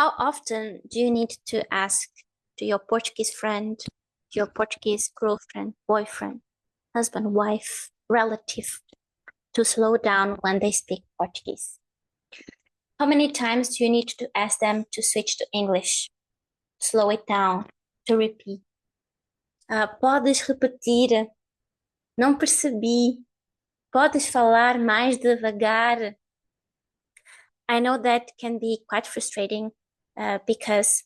How often do you need to ask to your Portuguese friend, your Portuguese girlfriend, boyfriend, husband, wife, relative to slow down when they speak Portuguese? How many times do you need to ask them to switch to English? Slow it down, to repeat. Podes repetir? Não percebi. Podes falar mais devagar? I know that can be quite frustrating because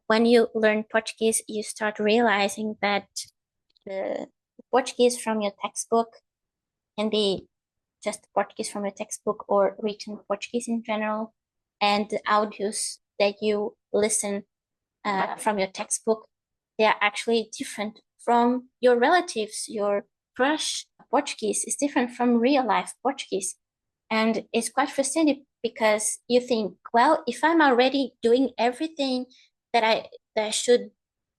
when you learn Portuguese, you start realizing that the Portuguese from your textbook can be just Portuguese from your textbook or written Portuguese in general, and the audios that you listen from your textbook, they are actually different from your relatives. Your crush Portuguese is different from real life Portuguese. And it's quite frustrating because you think, well, if I'm already doing everything that I should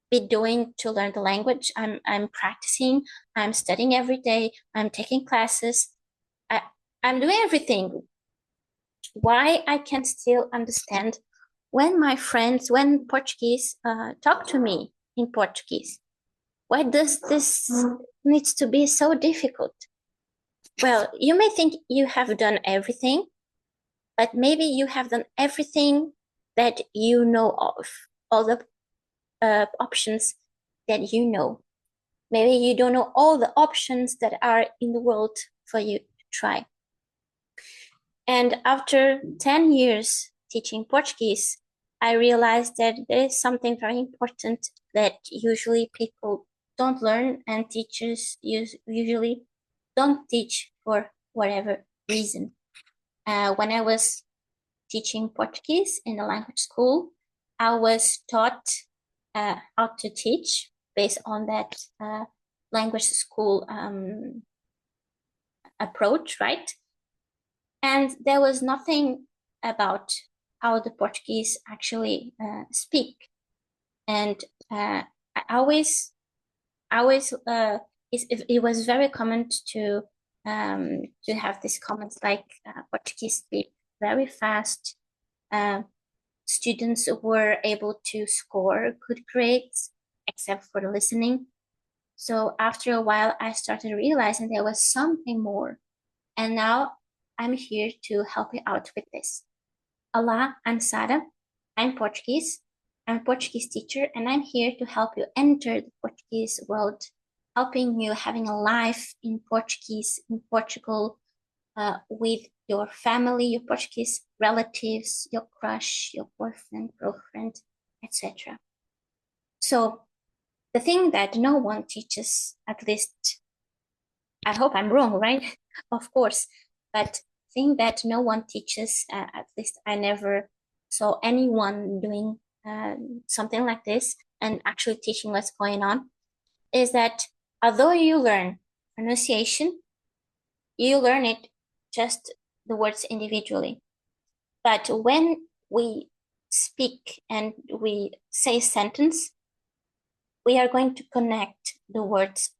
be doing to learn the language, I'm practicing, I'm studying every day, I'm taking classes, I'm doing everything. Why I can still understand when my friends, when Portuguese talk to me in Portuguese? Why does this needs to be so difficult? Well, you may think you have done everything, but maybe you have done everything that you know of, all the options that you know. Maybe you don't know all the options that are in the world for you to try. And after 10 years teaching Portuguese, I realized that there is something very important that usually people don't learn, and teachers usually don't teach for whatever reason. When I was teaching Portuguese in the language school, I was taught how to teach based on that language school approach, right? And there was nothing about how the Portuguese actually speak. And I always, it was very common to have these comments like Portuguese speak very fast. Students were able to score good grades except for the listening. So after a while, I started realizing there was something more. And now I'm here to help you out with this. Olá, I'm Sara. I'm Portuguese. I'm a Portuguese teacher, and I'm here to help you enter the Portuguese world, helping you having a life in Portuguese, in Portugal, with your family, your Portuguese relatives, your crush, your boyfriend, girlfriend, etc. So the thing that no one teaches, at least, I hope I'm wrong, right? Of course, but thing that no one teaches, at least I never saw anyone doing something like this and actually teaching what's going on, is that although you learn pronunciation, you learn it just the words individually. But when we speak and we say a sentence, we are going to connect the words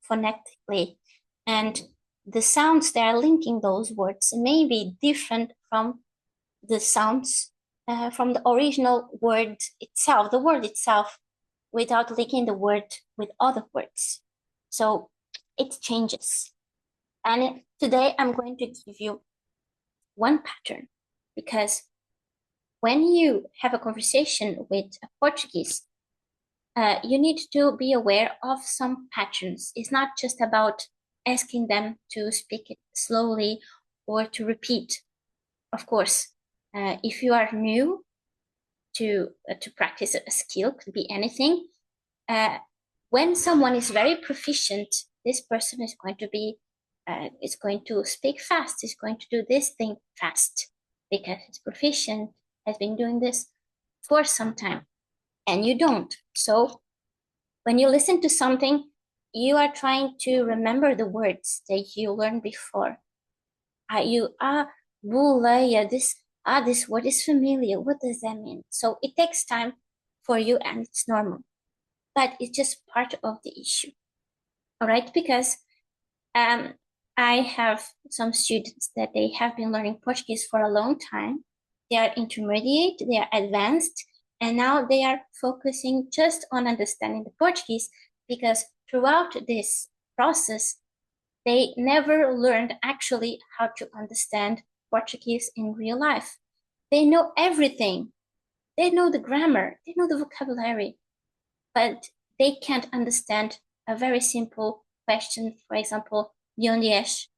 phonetically, and the sounds that are linking those words may be different from the sounds from the original word itself, the word itself, without linking the word with other words. So it changes. And today I'm going to give you one pattern, because when you have a conversation with a Portuguese, you need to be aware of some patterns. It's not just about asking them to speak it slowly or to repeat. Of course, if you are new to practice a skill, could be anything. When someone is very proficient, this person is going to speak fast. Is going to do this thing fast because he's proficient, has been doing this for some time, and you don't. So when you listen to something, you are trying to remember the words that you learned before. Buleia, this word is familiar. What does that mean? So it takes time for you, and it's normal. But it's just part of the issue. All right, because I have some students that they have been learning Portuguese for a long time, they are intermediate, they are advanced, and now they are focusing just on understanding the Portuguese, because throughout this process, they never learned actually how to understand Portuguese in real life. They know everything. They know the grammar, they know the vocabulary, but they can't understand a very simple question. For example, de onde és?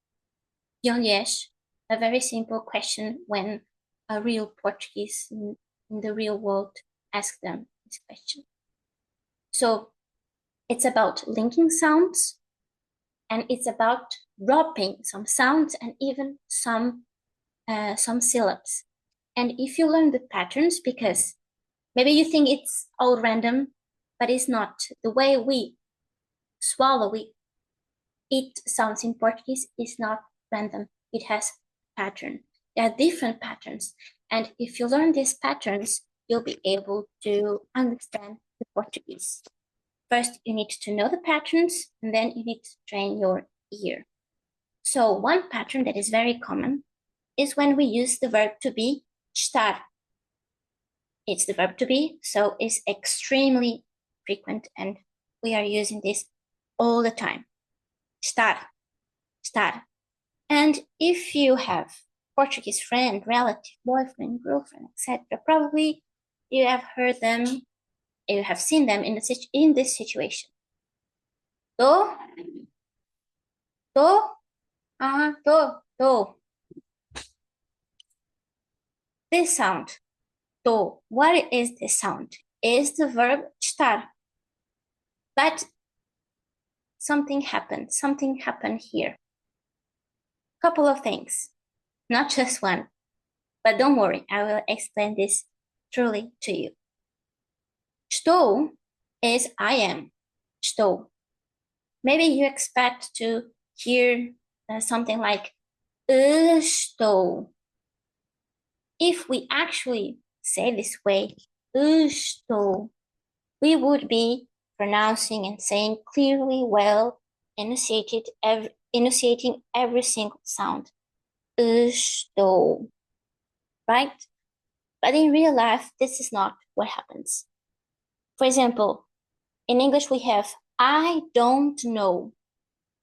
De onde és? A very simple question when a real Portuguese in the real world asks them this question. So it's about linking sounds, and it's about dropping some sounds and even some syllables. And if you learn the patterns, because maybe you think it's all random, but it's not. The way we swallow, we eat sounds in Portuguese is not random. It has pattern. There are different patterns. And if you learn these patterns, you'll be able to understand the Portuguese. First, you need to know the patterns, and then you need to train your ear. So one pattern that is very common is when we use the verb to be, estar. It's the verb to be, so it's extremely frequent, and we are using this all the time. Estar, estar. And if you have Portuguese friend, relative, boyfriend, girlfriend, etc., probably you have heard them, you have seen them in this situation. Do, do, do. This sound, do. What is this sound? Is the verb estar. But something happened here. Couple of things, not just one. But don't worry, I will explain this truly to you. Estou is I am. Estou. Maybe you expect to hear something like estou. If we actually say this way, estou, we would be pronouncing and saying clearly, well, enunciating every single sound. Estou. Right? But in real life, this is not what happens. For example, in English, we have I don't know.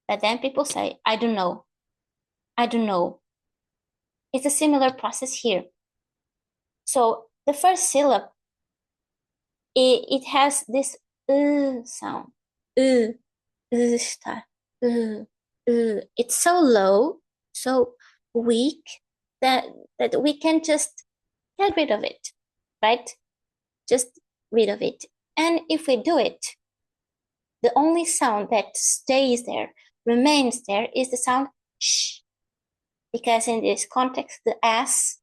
But then people say, I don't know. I don't know. It's a similar process here. So the first syllable, it has this sound. Está. It's so low, so weak that we can just get rid of it, right? Just rid of it. And if we do it, the only sound that stays there, remains there, is the sound sh. Because in this context, the S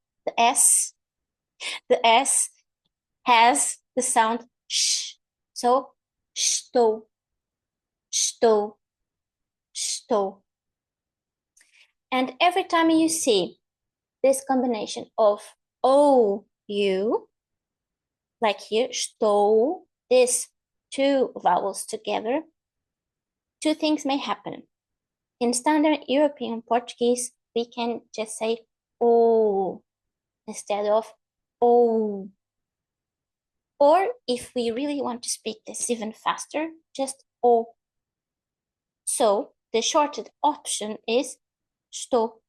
has the sound sh. So estou, estou, estou. And every time you see this combination of O, U, like here, estou, these two vowels together, two things may happen. In standard European Portuguese, we can just say O instead of O. Or if we really want to speak this even faster, just O. So the shortened option is estou,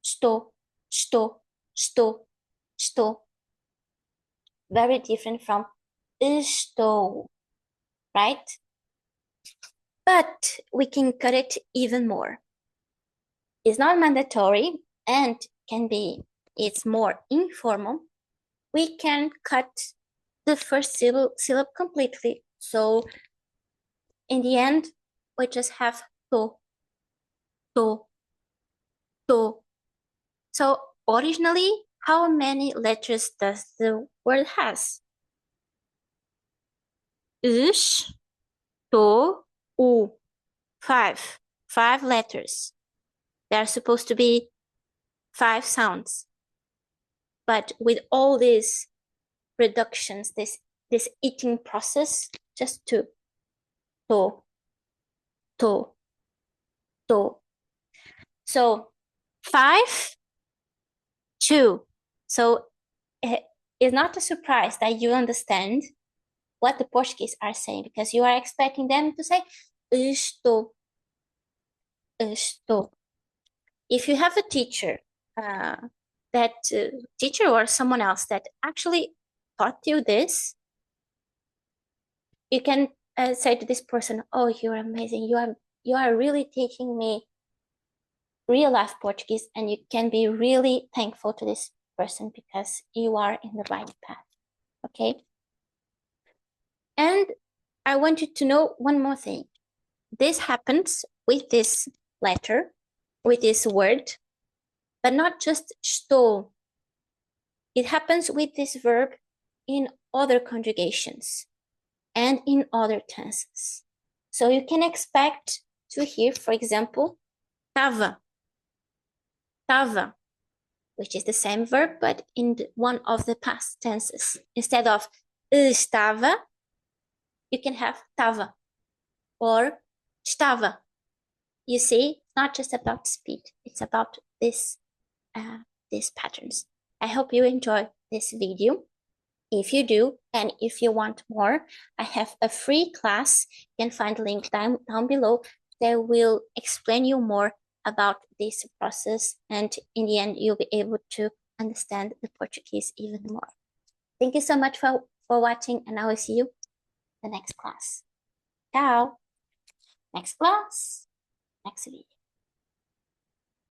estou, estou, estou, estou. Very different from estou, right? But we can cut it even more. It's not mandatory and it's more informal. We can cut the first syllable completely. So in the end, we just have to, to, to. So originally, how many letters does the word has? Ish, to, u. Five letters. There are supposed to be 5 sounds. But with all these reductions, this eating process, just two. To. So 5, 2. So it's not a surprise that you understand what the Portuguese are saying, because you are expecting them to say estou, estou. If you have a teacher, teacher or someone else that actually taught you this, you can say to this person, "Oh, you're amazing. You are really teaching me real life Portuguese," and you can be really thankful to this person because you are in the right path. Okay. And I want you to know one more thing. This happens with this letter, with this word, but not just estou. It happens with this verb in other conjugations and in other tenses. So you can expect to hear, for example, tava, tava, which is the same verb, but in one of the past tenses. Instead of estava, you can have tava or estava. You see, it's not just about speed, it's about these patterns. I hope you enjoy this video. If you do, and if you want more, I have a free class. You can find the link down below that will explain you more about this process, and in the end, you'll be able to understand the Portuguese even more. Thank you so much for watching, and I will see you in the next class. Ciao! Next class, next video.